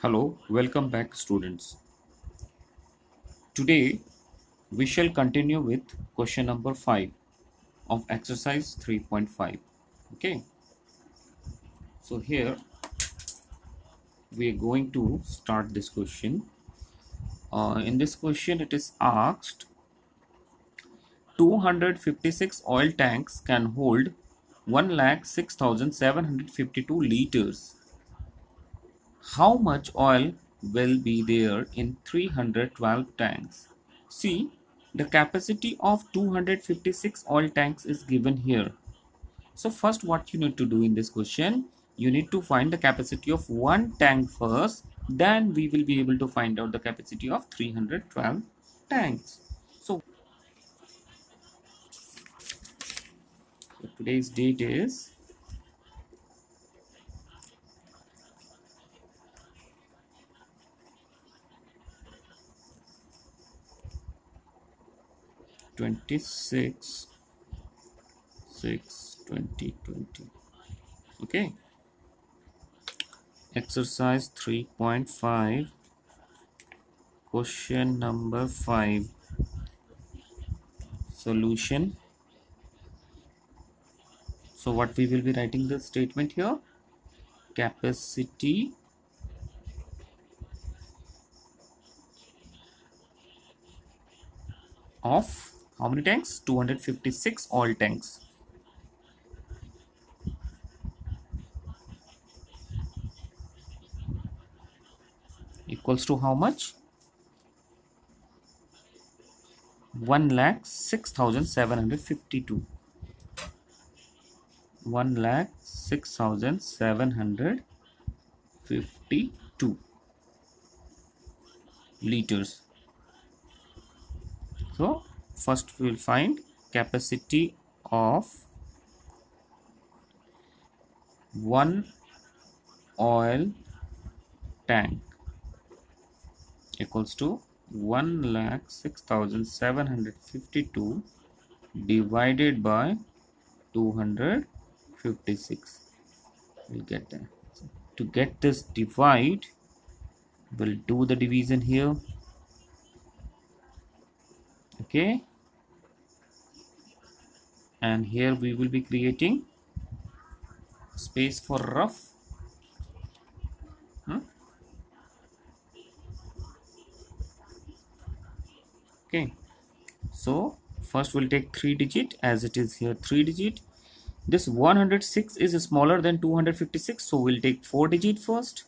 Hello, welcome back students. Today we shall continue with question number 5 of exercise 3.5. Okay, so here we are going to start this question. In this question it is asked 256 oil tanks can hold 1,06,752 liters. How much oil will be there in 312 tanks? See, the capacity of 256 oil tanks is given here. So first what you need to do in this question, you need to find the capacity of one tank first, then we will be able to find out the capacity of 312 tanks. So today's date is 26/6/2020. Okay, exercise 3.5, question number 5, solution. So what we will be writing the statement here, capacity of how many tanks? 256 oil tanks equals to how much? 1,06,752. 1,06,752 liters. So first we will find capacity of one oil tank equals to 1,06,752 divided by 256. We'll get that. To get this divide, we'll do the division here. Okay, and here we will be creating space for rough. Okay, so first we'll take 3 digit, as it is here 3 digit. This 106 is smaller than 256, so we'll take 4 digit first.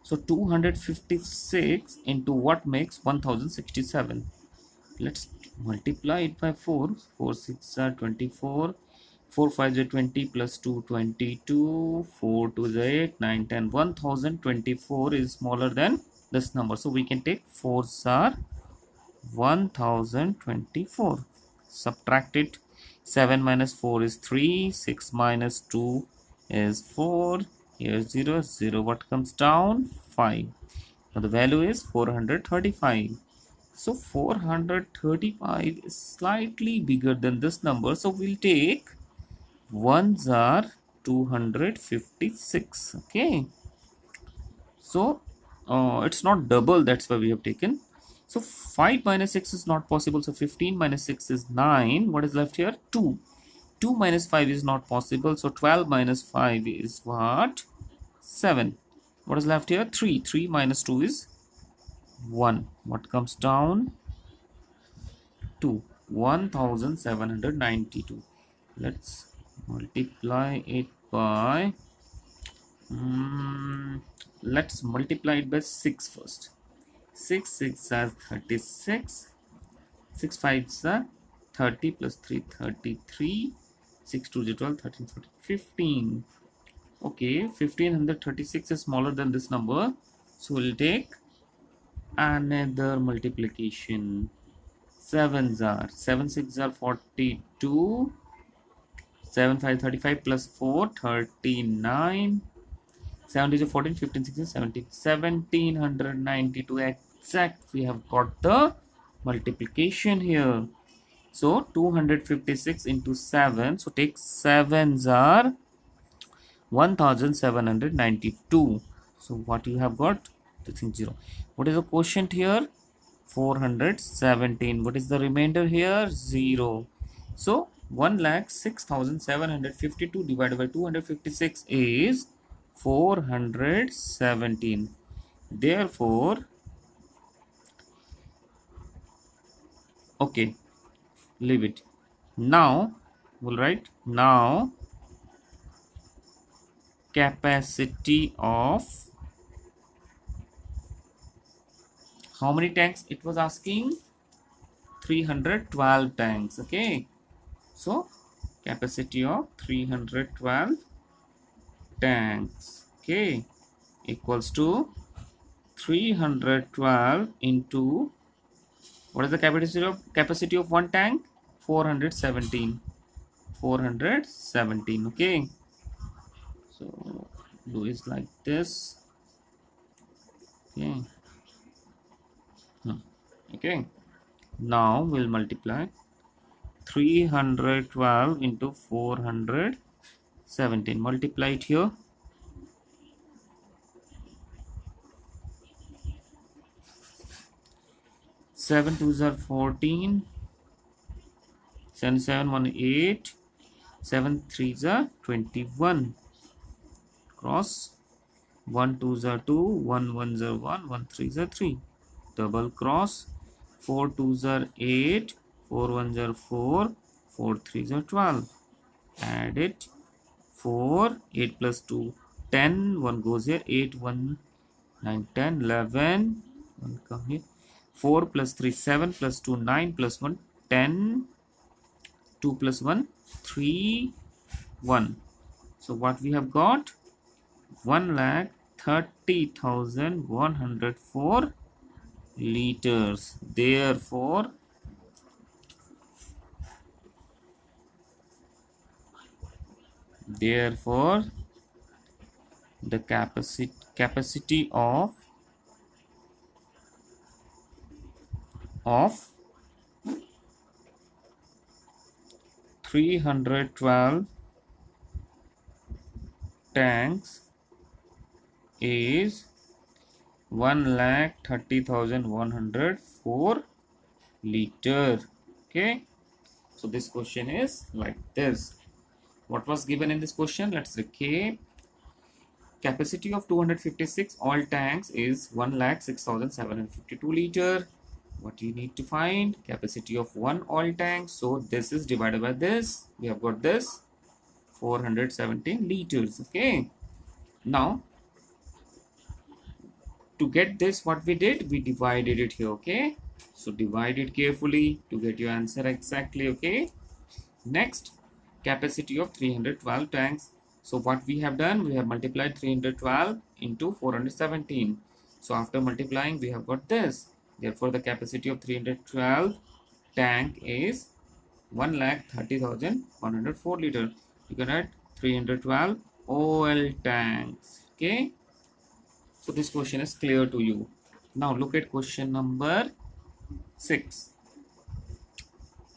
So 256 into what makes 1067. Let's multiply it by 4. 4 6 are 24, 4 5 are 20, plus 2 22, 4 2 is 8, 9 10. 1024 is smaller than this number, so we can take 4s are 1024. Subtract it. 7 minus 4 is 3, 6 minus 2 is 4, here 0 0, what comes down? 5. Now the value is 435. So 435 is slightly bigger than this number, so we'll take ones are 256. Okay, so it's not double, that's why we have taken. So 5 minus 6 is not possible, so 15 minus 6 is 9. What is left here? 2. 2 minus 5 is not possible, so 12 minus 5 is what? 7. What is left here? 3. 3 minus 2 is 1. What comes down? 2. 1792. Let's multiply it by let's multiply it by 6 first. 6 6 are 36, 6 5s are 30, plus 3 33, 6 2 is 12, 13 14 15. Okay, 1536 is smaller than this number, so we'll take another multiplication. 7s are 7 6 are 42, 7 5 35, plus 4 39, 7 is 14, 15 6 is 17, 1792 exact. We have got the multiplication here. So 256 into 7, so take 7s are 1792. So what you have got? to think 0. What is the quotient here? 417. What is the remainder here? 0. So 1,06,752 divided by 256 is 417. Therefore, okay, leave it. Now we'll write now capacity of how many tanks it was asking? 312 tanks. Okay, so capacity of 312 tanks, okay, equals to 312 into what is the capacity of one tank? 417. 417. Okay, so do is like this. Okay. Okay, now we'll multiply 312 into 417. Multiply it here. 7 2s are 14. 7 7 1 8. 7 3s are 21. Cross 1 2s are 2. 1 1s are 1. 1 3s are 3. Double cross 4 2s are 8. 4 1s are 4. 4 3s are 12. Add it 4 8 plus 2 10. 1 goes here 8 1 9 10 11. 1 come here 4 plus 3 7 plus 2 9 plus 1 10. 2 plus 1 3 1. So what we have got? 1,30,104 liters. Therefore the capacity of 312 tanks is 1,30,104 liter. Okay, so this question is like this. What was given in this question? Let's recap. Capacity of 256 all tanks is 1,06,752 liter. What you need to find? Capacity of one all tank. So this is divided by this. We have got this 417 liters. Okay. Now to get this, what we did? We divided it here. Okay. So divide it carefully to get your answer exactly. Okay. Next, capacity of 312 tanks. So what we have done? We have multiplied 312 into 417. So after multiplying, we have got this. Therefore, the capacity of 312 tank is 1,30,104 liter. You can write 312 OL tanks. Okay. So this question is clear to you. Now look at question number 6.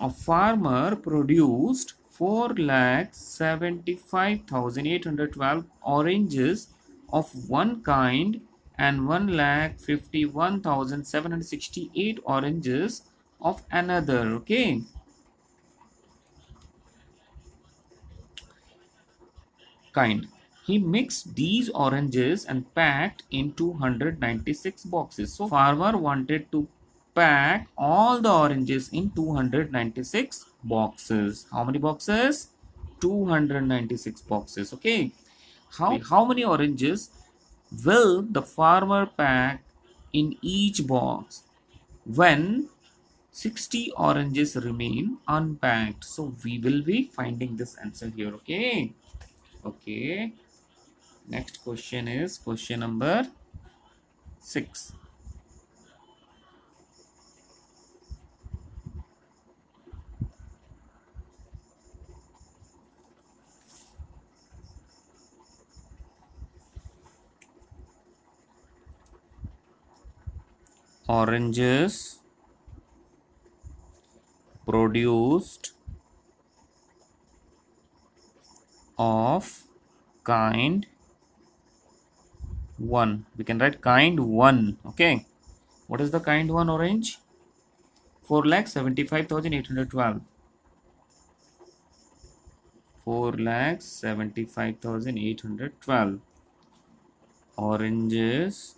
A farmer produced 4,75,812 oranges of one kind and 1,51,768 oranges of another. Okay. Kind. He mixed these oranges and packed in 296 boxes. So farmer wanted to pack all the oranges in 296 boxes. How many boxes? 296 boxes. Okay. How many oranges will the farmer pack in each box when 60 oranges remain unpacked? So we will be finding this answer here. Okay. Okay. Next question is question number 6. Oranges produced of kind 1. We can write kind 1. Okay. What is the kind 1 orange? 4,75,812. 4,75,812 oranges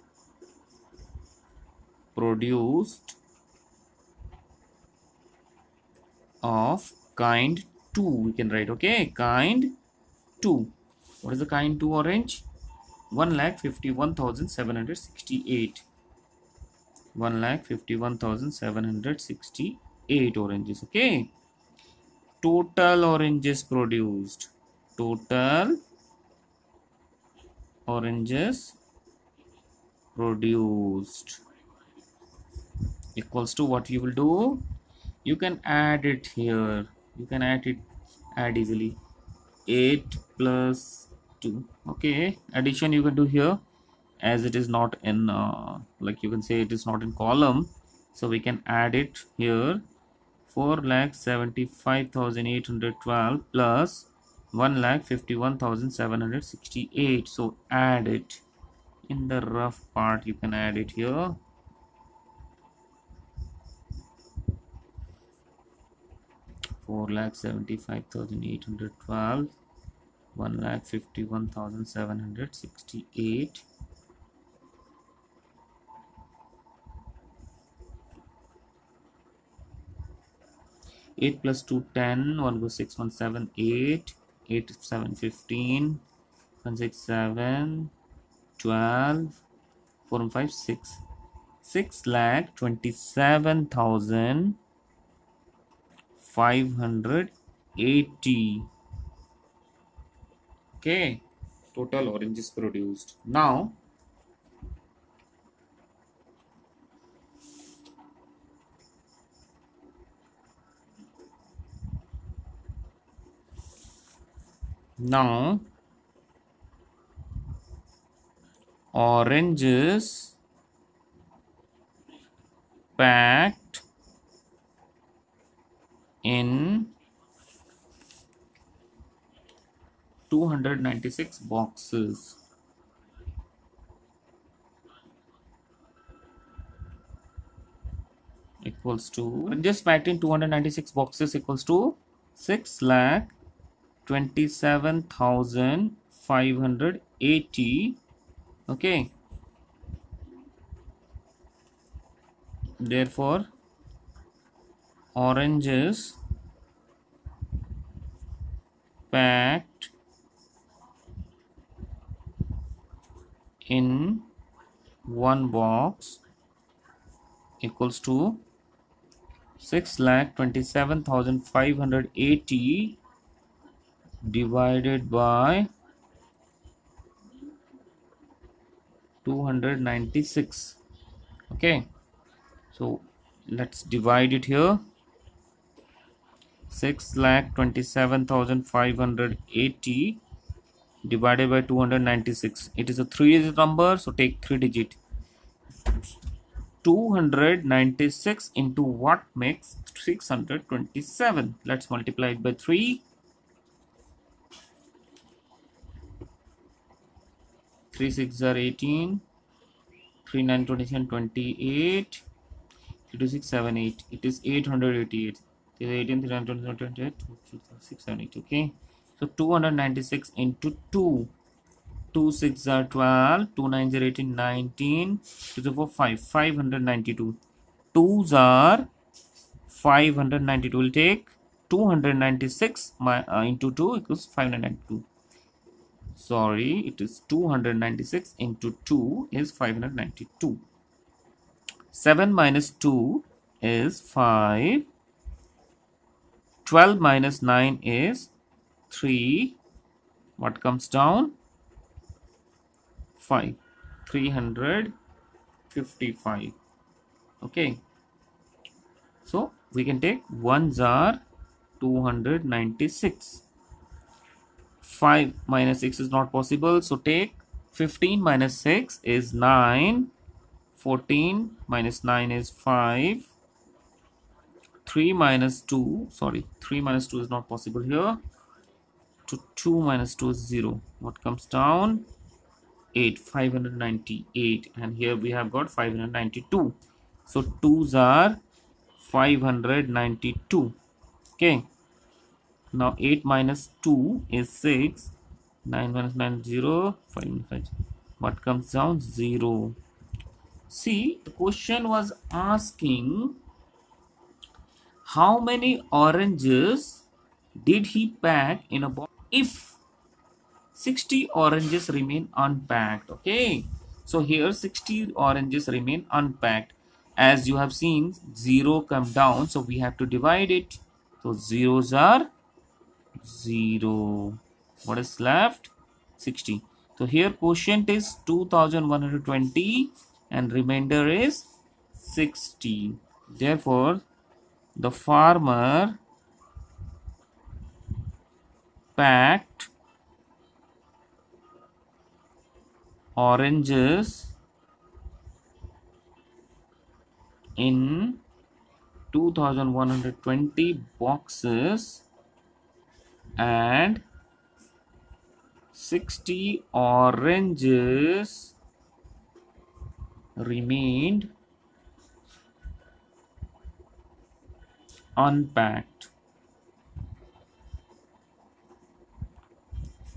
produced of kind 2. We can write, okay, kind 2. What is the kind 2 orange? 1,51,768. 1,51,768 oranges. Okay. Total oranges produced. Total oranges produced equals to what you will do? You can add it here. You can add easily. 8 plus 2. Okay. Addition you can do here, as it is not in like you can say it is not in column, so we can add it here. 4,75,812 plus 1,51,768. So add it in the rough part. You can add it here. 4,75,812, 1,51,768. 8 plus 2 10, 1 goes 6, 1 7 8, 8 7 15, 1 6 7, 12, 4 and 5 6, 6,27,580. Okay, total oranges produced. Now oranges packed in 296 boxes equals to, oranges packed in 296 boxes equals to 6,27,580. Okay, therefore oranges packed in one box equals to 6,27,580 divided by 296. Okay, so let's divide it here. 6,27,580 divided by 296. It is a 3-digit number, so take 3 digit. 296 into what makes 627? Let's multiply it by 3. 3 6 are 18. 3 9 27 28. 3 2 6 7 8. It is 888. It is 18 3 9 27 28 6 7 8. Okay, so 296 into 2. 2 6 are 12. 2 9 are 18 19. 2 4 5 592. 2s are 592. We'll take 296 into 2 equals 592. Sorry, it is 296 into 2 is 592. 7 minus 2 is 5. 12 minus 9 is 3. What comes down? 5. 355. Okay. So we can take 1s are 296. 5 minus 6 is not possible, so take 15 minus 6 is 9. 14 minus 9 is 5. 3 minus 2, sorry, 3 minus 2 is not possible here. 2 minus 2 is 0. What comes down? 8, 598, and here we have got 592. So 2s are 592. Okay, now 8 minus 2 is 6. 9 minus 9 is 0. 5 minus 5. What comes down? 0. See, the question was asking how many oranges did he pack in a box if 60 oranges remain unpacked. Okay, so here 60 oranges remain unpacked. As you have seen, 0 come down, so we have to divide it. So zeros are 0. What is left? 60. So here quotient is 2120 and remainder is 60. Therefore, the farmer packed oranges in 2120 boxes and 60 oranges remained unpacked.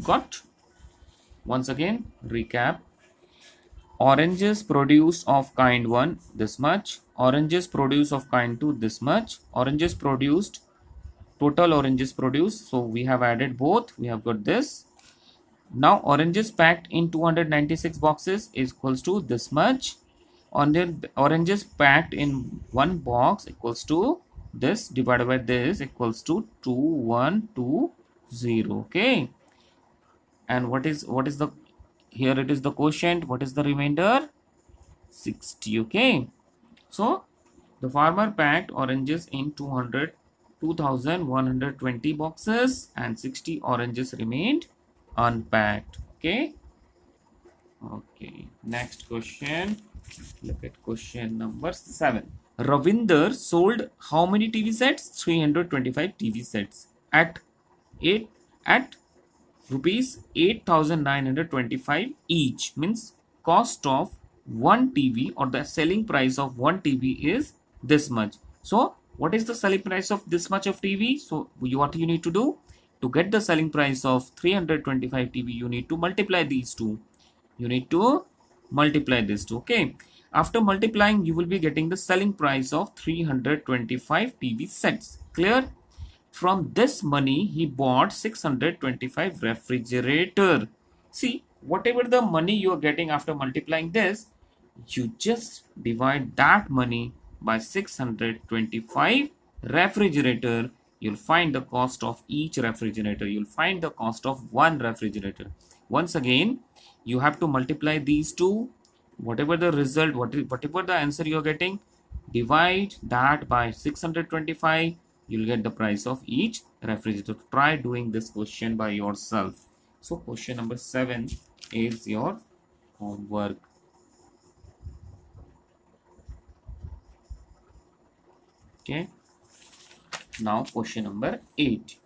Got? Once again, recap. Oranges produced of kind 1 this much, oranges produced of kind 2 this much, oranges produced, total oranges produced, so we have added both, we have got this. Now oranges packed in 296 boxes is equals to this much, oranges packed in one box equals to this divided by this equals to 2120. Okay, and what is the, here it is the quotient, what is the remainder? 60. Okay, so the farmer packed oranges in 2120 boxes and 60 oranges remained unpacked. Okay, okay, next question. Look at question number 7. Ravinder sold how many TV sets? 325 TV sets at 8 at rupees 8,925 each. Means cost of one TV or the selling price of one TV is this much. So what is the selling price of this much of TV? So what you need to do to get the selling price of 325 TV, you need to multiply these two. You need to multiply this two. Okay, after multiplying you will be getting the selling price of 325 TV sets. Clear? From this money, he bought 625 refrigerator. See, whatever the money you are getting after multiplying this, you just divide that money by 625 refrigerator. You'll find the cost of each refrigerator. You'll find the cost of one refrigerator. Once again, you have to multiply these two. Whatever the result, whatever the answer you are getting, divide that by 625. You'll get the price of each refrigerator. Try doing this question by yourself. So question number 7 is your homework. Okay, now question number 8.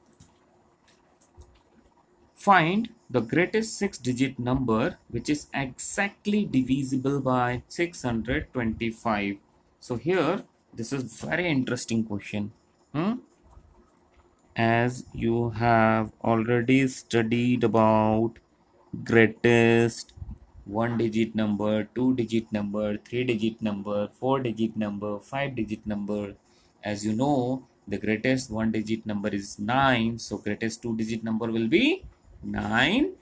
Find the greatest 6-digit number which is exactly divisible by 625. So here this is very interesting question. As you have already studied about greatest 1-digit number, 2-digit number, 3-digit number, 4-digit number, 5-digit number. As you know, the greatest 1-digit number is 9. So greatest 2-digit number will be 9,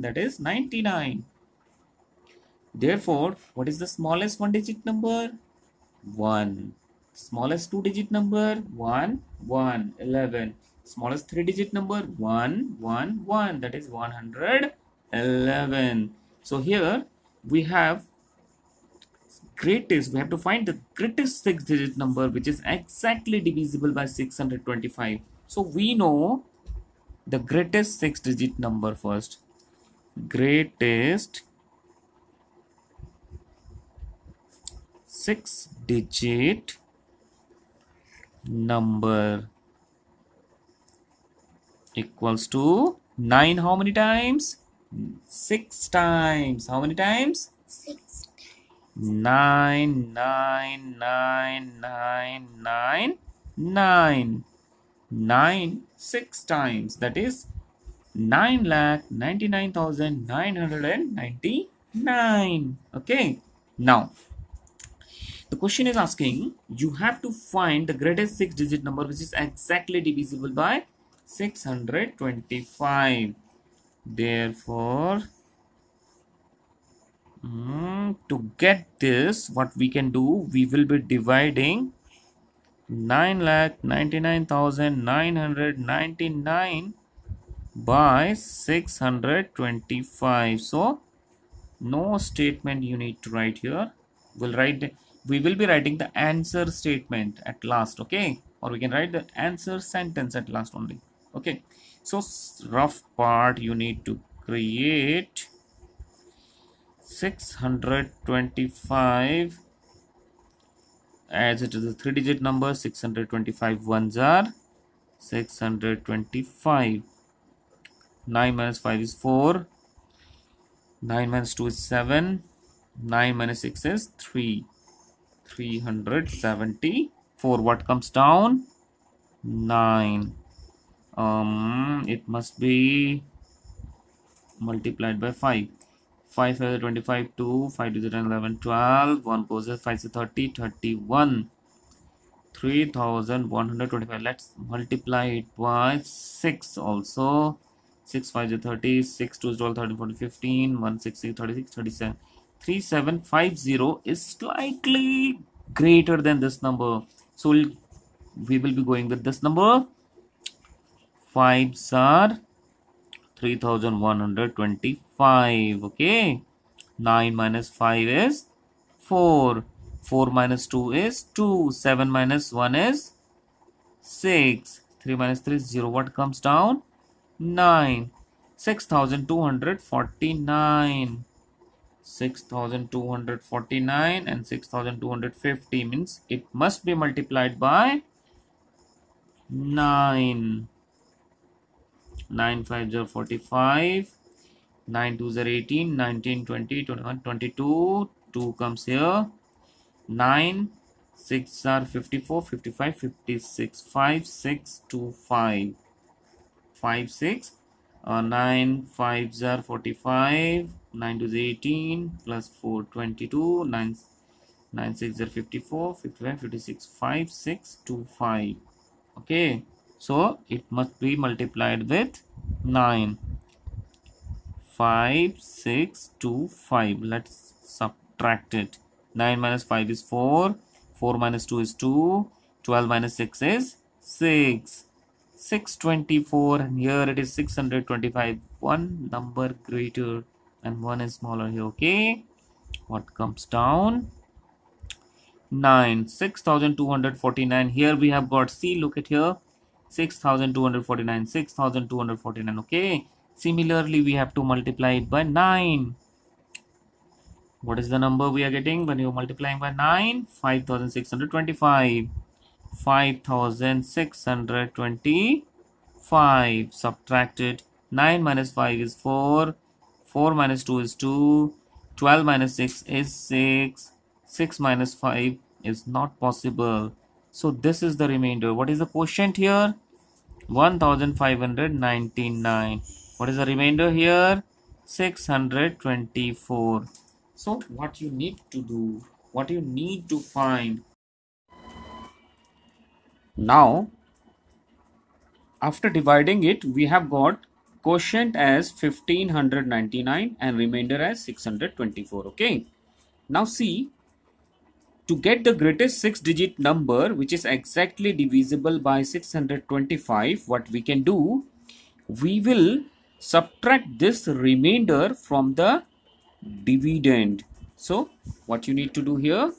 that is 99. Therefore, what is the smallest 1-digit number? 1. Smallest 2-digit number? 1, 11. Smallest 3-digit number? 1, 1. That is 111. So here we have greatest. We have to find the greatest 6-digit number which is exactly divisible by 625. So we know the greatest 6-digit number first. Greatest 6-digit number equals to 9 how many times? 6 times. How many times? 6. 9, 9, 9, 9, 9, 9. 9 6 times. That is 9,99,999. Okay. Now, the question is asking you have to find the greatest 6-digit number which is exactly divisible by 625. Therefore, to get this, what we can do, we will be dividing 9,99,999 by 625. So no statement you need to write here. We will be writing the answer statement at last, okay, or we can write the answer sentence at last only. Okay, so rough part you need to create 625 as it is a 3-digit number. 625 ones are 625. 9 minus 5 is 4. 9 minus 2 is 7. 9 minus 6 is 3. 374. What comes down? 9. It must be multiplied by 5. 5 5 25, 2, 5 to the 10, 11, 12. 1 goes 5 to 30, 31. 3,125. Let's multiply it by 6 also. 6 5 is 30, 6 2 is 12, 13, 14, 15, 1 6 is 36, 37. 3750 is slightly greater than this number. So we will be going with this number. 5s are 3,125. Okay. 9 minus 5 is 4. 4 minus 2 is 2. 7 minus 1 is 6. 3 minus 3 is 0. What comes down? 9. 6,249. 6,249 and 6,250 means it must be multiplied by 9. 9 5 are 45. 9 2s are 18. 19, 20, 21, 22. 2 comes here. 9 6 are 54, 55, 56. 5 6 2 5. 5 6. 9 5s are 45. 9 to is 18 plus 4 22. 9 9 6 are 54, 55, 56. 5 6 2 5. Okay, so it must be multiplied with 9. 5 6 2 5. Let's subtract it. 9 minus 5 is 4. 4 minus 2 is 2. 12 minus 6 is 6. 624, and here it is 625. One number greater and one is smaller here. Okay, what comes down? 9. 6,249. Here we have got, see, look at here, 6,249, 6,249. Okay, similarly we have to multiply it by 9. What is the number we are getting when you are multiplying by 9? 5,625. 5,625. Subtracted. 9 minus 5 is 4. 4 minus 2 is 2. 12 minus 6 is 6. 6 minus 5 is not possible. So this is the remainder. What is the quotient here? 1,599. What is the remainder here? 624. So what you need to do, what you need to find now, after dividing it, we have got quotient as 1599 and remainder as 624. Okay, now see, to get the greatest 6-digit number which is exactly divisible by 625, what we can do, we will subtract this remainder from the dividend. So what you need to do here,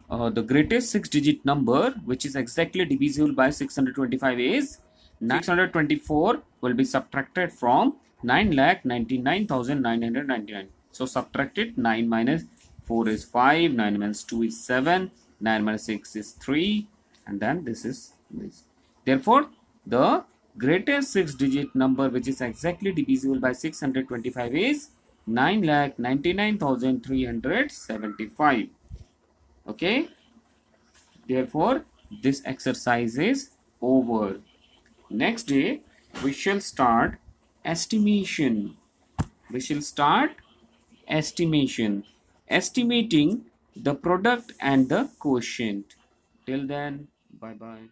the greatest 6-digit number which is exactly divisible by 625 is 624 will be subtracted from 9,99,999. So subtracted. 9 minus 4 is 5, 9 minus 2 is 7, 9 minus 6 is 3, and then this is this. Therefore, the Greatest 6-digit number which is exactly divisible by 625 is 9,99,375. Okay. Therefore, this exercise is over. Next day, we shall start estimation. We shall start estimation. Estimating the product and the quotient. Till then, bye bye.